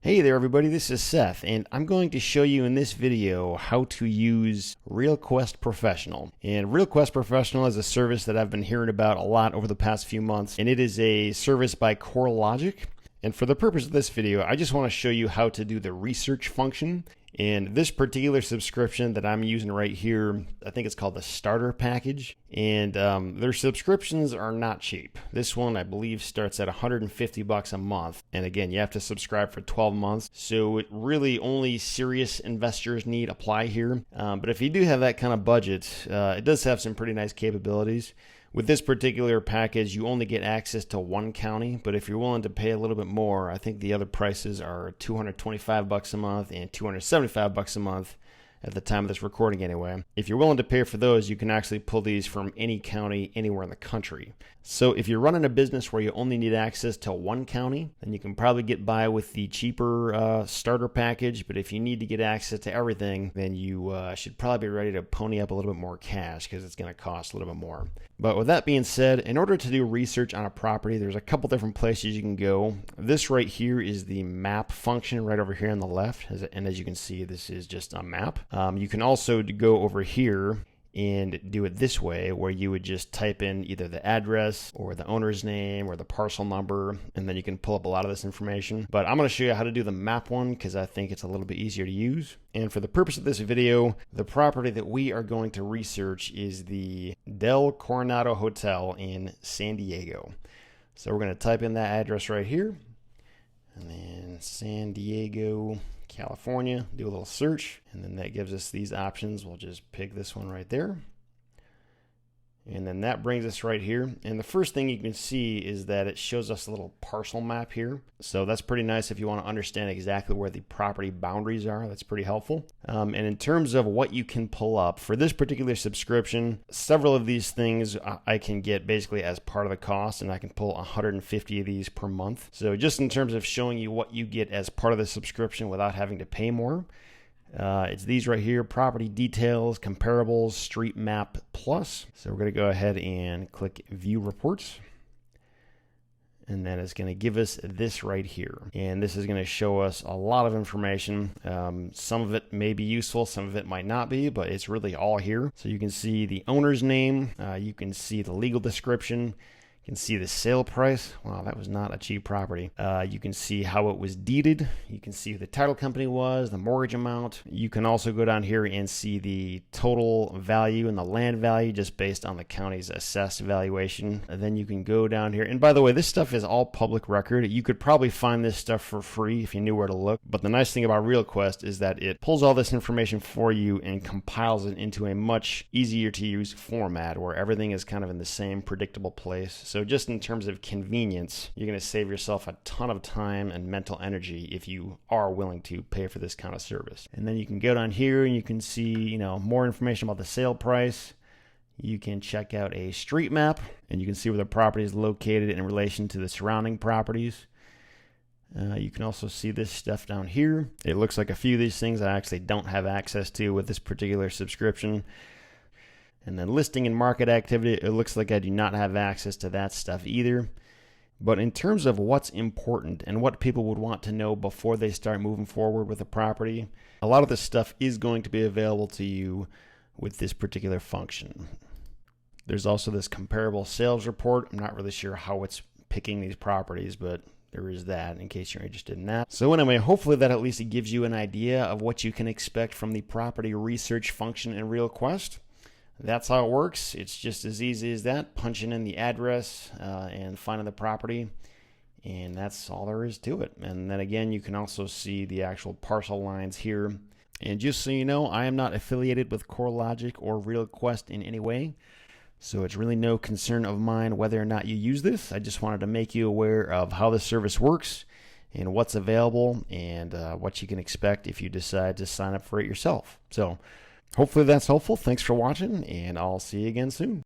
Hey there everybody, this is Seth, and I'm going to show you in this video how to use RealQuest Professional. And RealQuest Professional is a service that I've been hearing about a lot over the past few months, and it is a service by CoreLogic. And for the purpose of this video, I just want to show you how to do the research function. And this particular subscription that I'm using right here, I think it's called the starter package. And their subscriptions are not cheap. This one, I believe, starts at $150 a month. And again, you have to subscribe for 12 months. So it really only serious investors need apply here. But if you do have that kind of budget, it does have some pretty nice capabilities. With this particular package, you only get access to one county, but if you're willing to pay a little bit more, I think the other prices are $225 a month and $275 a month at the time of this recording anyway. If you're willing to pay for those, you can actually pull these from any county anywhere in the country. So if you're running a business where you only need access to one county, then you can probably get by with the cheaper starter package. But if you need to get access to everything, then you should probably be ready to pony up a little bit more cash because it's going to cost a little bit more. But with that being said, in order to do research on a property, there's a couple different places you can go. This right here is the map function right over here on the left. And as you can see, this is just a map. You can also go over here and do it this way, where you would just type in either the address or the owner's name or the parcel number, and then you can pull up a lot of this information. But I'm going to show you how to do the map one because I think it's a little bit easier to use. And for the purpose of this video, the property that we are going to research is the Del Coronado Hotel in San Diego. So we're going to type in that address right here, and then San Diego, California, do a little search, and then that gives us these options. We'll just pick this one right there. And then that brings us right here. And the first thing you can see is that it shows us a little parcel map here. So that's pretty nice if you want to understand exactly where the property boundaries are. That's pretty helpful. And in terms of what you can pull up, for this particular subscription, several of these things I can get basically as part of the cost, and I can pull 150 of these per month. So just in terms of showing you what you get as part of the subscription without having to pay more, it's these right here: property details, comparables, street map plus. So we're going to go ahead and click view reports. And then it's going to give us this right here. And this is going to show us a lot of information. Some of it may be useful, some of it might not be, but it's really all here. So you can see the owner's name, you can see the legal description, you can see the sale price. Wow, that was not a cheap property. You can see how it was deeded. You can see who the title company was, the mortgage amount. You can also go down here and see the total value and the land value just based on the county's assessed valuation. And then you can go down here. And by the way, this stuff is all public record. You could probably find this stuff for free if you knew where to look. But the nice thing about RealQuest is that it pulls all this information for you and compiles it into a much easier to use format where everything is kind of in the same predictable place. So just in terms of convenience, you're going to save yourself a ton of time and mental energy if you are willing to pay for this kind of service. And then you can go down here and you can see, more information about the sale price. You can check out a street map and you can see where the property is located in relation to the surrounding properties. You can also see this stuff down here. It looks like a few of these things I actually don't have access to with this particular subscription. And then listing and market activity, it looks like I do not have access to that stuff either. But in terms of what's important and what people would want to know before they start moving forward with a property, a lot of this stuff is going to be available to you with this particular function. There's also this comparable sales report. I'm not really sure how it's picking these properties, but there is that in case you're interested in that. So anyway, hopefully that at least gives you an idea of what you can expect from the property research function in RealQuest. That's how it works. It's just as easy as that, punching in the address and finding the property, and that's all there is to it. And then again, you can also see the actual parcel lines here. And just so you know, I am not affiliated with CoreLogic or RealQuest in any way, so it's really no concern of mine whether or not you use this. I just wanted to make you aware of how the service works and what's available and what you can expect if you decide to sign up for it yourself. So hopefully that's helpful. Thanks for watching, and I'll see you again soon.